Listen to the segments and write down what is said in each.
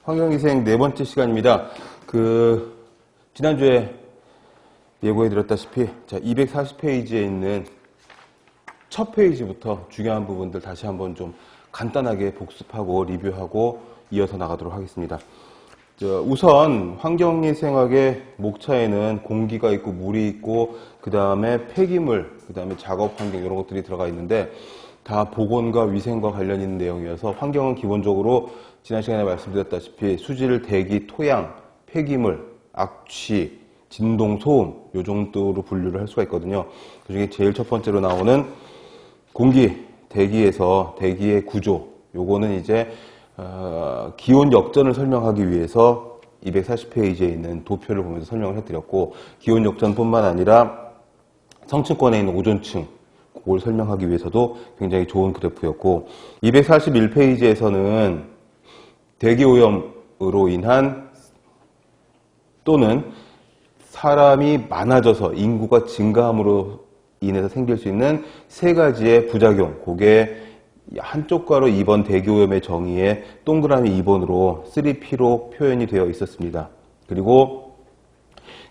환경위생 네 번째 시간입니다. 지난주에 예고해드렸다시피 240페이지에 있는 첫 페이지부터 중요한 부분들 다시 한번 좀 간단하게 복습하고 리뷰하고 이어서 나가도록 하겠습니다. 우선 환경위생학의 목차에는 공기가 있고 물이 있고 그 다음에 폐기물, 그 다음에 작업 환경 이런 것들이 들어가 있는데 다 보건과 위생과 관련 있는 내용이어서 환경은 기본적으로 지난 시간에 말씀드렸다시피 수질, 대기, 토양, 폐기물, 악취, 진동, 소음 요 정도로 분류를 할 수가 있거든요. 그중에 제일 첫 번째로 나오는 공기, 대기에서 대기의 구조, 요거는 이제 기온 역전을 설명하기 위해서 240페이지에 있는 도표를 보면서 설명을 해드렸고, 기온 역전뿐만 아니라 성층권에 있는 오존층 그걸 설명하기 위해서도 굉장히 좋은 그래프였고, 241페이지에서는 대기오염으로 인한 또는 사람이 많아져서 인구가 증가함으로 인해서 생길 수 있는 세 가지의 부작용, 그게 한쪽 가로 2번 대기오염의 정의에 동그라미 2번으로 3P로 표현이 되어 있었습니다. 그리고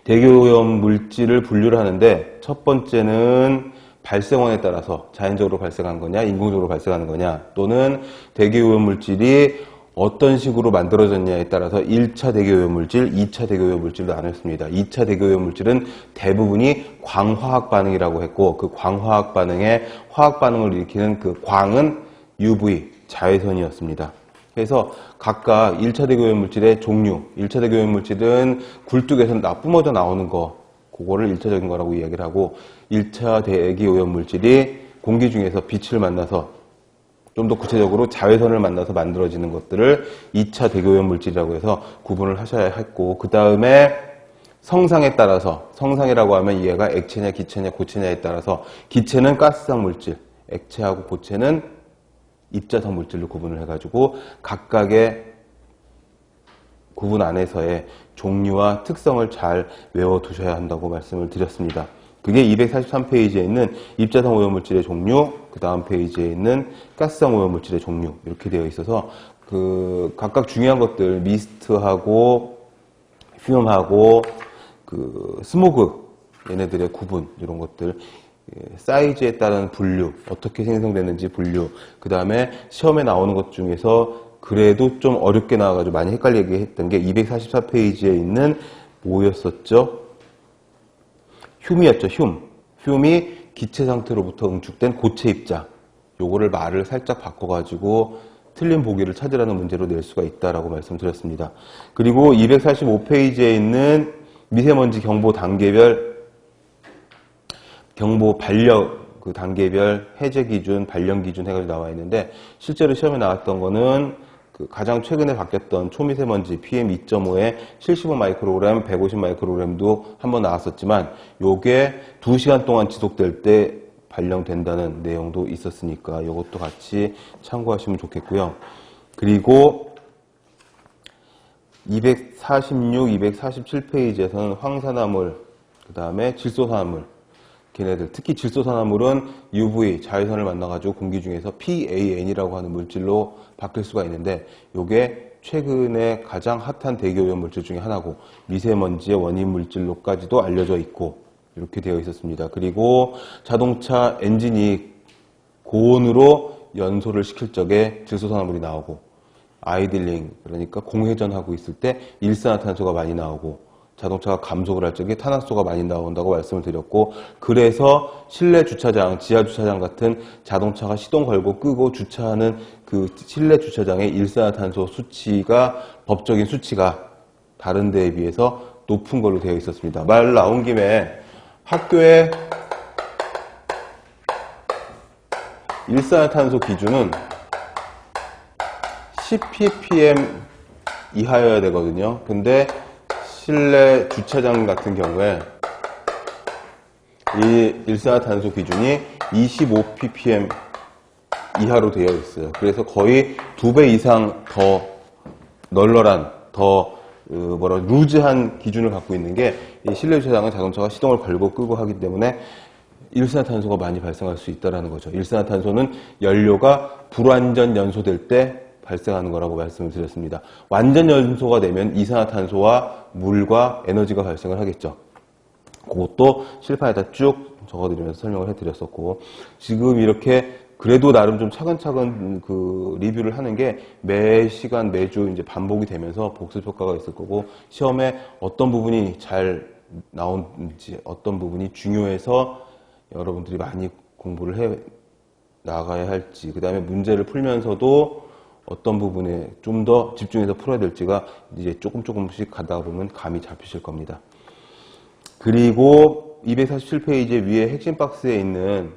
대기오염 물질을 분류를 하는데 첫 번째는 발생원에 따라서 자연적으로 발생한 거냐, 인공적으로 발생하는 거냐, 또는 대기오염 물질이 어떤 식으로 만들어졌냐에 따라서 1차 대기오염 물질, 2차 대기오염 물질로 나눴습니다. 2차 대기오염 물질은 대부분이 광화학 반응이라고 했고, 그 광화학 반응에 화학 반응을 일으키는 그 광은 UV, 자외선이었습니다. 그래서 각각 1차 대기오염 물질의 종류, 1차 대기오염 물질은 굴뚝에서 뿜어져 나오는 거, 그거를 1차적인 거라고 이야기를 하고, 1차 대기오염 물질이 공기 중에서 빛을 만나서 좀 더 구체적으로 자외선을 만나서 만들어지는 것들을 2차 대기오염 물질이라고 해서 구분을 하셔야 했고, 그 다음에 성상에 따라서, 성상이라고 하면 얘가 액체냐 기체냐 고체냐에 따라서 기체는 가스성 물질, 액체하고 고체는 입자성 물질로 구분을 해가지고 각각의 구분 안에서의 종류와 특성을 잘 외워두셔야 한다고 말씀을 드렸습니다. 그게 243페이지에 있는 입자성 오염물질의 종류, 그 다음 페이지에 있는 가스성 오염물질의 종류, 이렇게 되어 있어서 각각 중요한 것들, 미스트하고 퓨엄하고 스모그, 얘네들의 구분, 이런 것들, 사이즈에 따른 분류, 어떻게 생성되는지 분류, 그 다음에 시험에 나오는 것 중에서 그래도 좀 어렵게 나와가지고 많이 헷갈리게 했던 게 244페이지에 있는 뭐였었죠? 흉이었죠, 흉. 흉이 기체 상태로부터 응축된 고체 입자. 요거를 말을 살짝 바꿔가지고 틀린 보기를 찾으라는 문제로 낼 수가 있다라고 말씀드렸습니다. 그리고 245페이지에 있는 미세먼지 경보 단계별, 경보 발력, 그 단계별 해제 기준, 발령 기준 해가지고 나와 있는데, 실제로 시험에 나왔던 거는 가장 최근에 바뀌었던 초미세먼지 PM2.5에 75 마이크로그램, 150 마이크로그램도 한번 나왔었지만, 요게 2시간 동안 지속될 때 발령된다는 내용도 있었으니까 요것도 같이 참고하시면 좋겠고요. 그리고 246, 247페이지에서는 황산화물, 그 다음에 질소산화물, 걔네들, 특히 질소산화물은 UV, 자외선을 만나가지고 공기 중에서 PAN이라고 하는 물질로 바뀔 수가 있는데, 요게 최근에 가장 핫한 대기오염 물질 중에 하나고, 미세먼지의 원인 물질로까지도 알려져 있고, 이렇게 되어 있었습니다. 그리고 자동차 엔진이 고온으로 연소를 시킬 적에 질소산화물이 나오고, 아이들링, 그러니까 공회전하고 있을 때 일산화탄소가 많이 나오고, 자동차가 감속을 할 적에 탄화수소가 많이 나온다고 말씀을 드렸고, 그래서 실내 주차장, 지하 주차장 같은 자동차가 시동 걸고 끄고 주차하는 그 실내 주차장의 일산화탄소 수치가, 법적인 수치가 다른 데에 비해서 높은 걸로 되어 있었습니다. 말 나온 김에 학교에 일산화탄소 기준은 10ppm 이하여야 되거든요. 근데 실내 주차장 같은 경우에 이 일산화탄소 기준이 25ppm 이하로 되어 있어요. 그래서 거의 2배 이상 더 널널한, 더 루즈한 기준을 갖고 있는 게, 이 실내 주차장은 자동차가 시동을 걸고 끄고 하기 때문에 일산화탄소가 많이 발생할 수 있다는 거죠. 일산화탄소는 연료가 불완전 연소될 때 발생하는 거라고 말씀을 드렸습니다. 완전 연소가 되면 이산화탄소와 물과 에너지가 발생을 하겠죠. 그것도 칠판에다 쭉 적어드리면서 설명을 해드렸었고, 지금 이렇게 그래도 나름 좀 차근차근 그 리뷰를 하는 게 매 시간 매주 이제 반복이 되면서 복습 효과가 있을 거고, 시험에 어떤 부분이 잘 나오는지, 어떤 부분이 중요해서 여러분들이 많이 공부를 해 나가야 할지, 그 다음에 문제를 풀면서도 어떤 부분에 좀 더 집중해서 풀어야 될지가 이제 조금씩 가다 보면 감이 잡히실 겁니다. 그리고 247페이지 위에 핵심 박스에 있는 그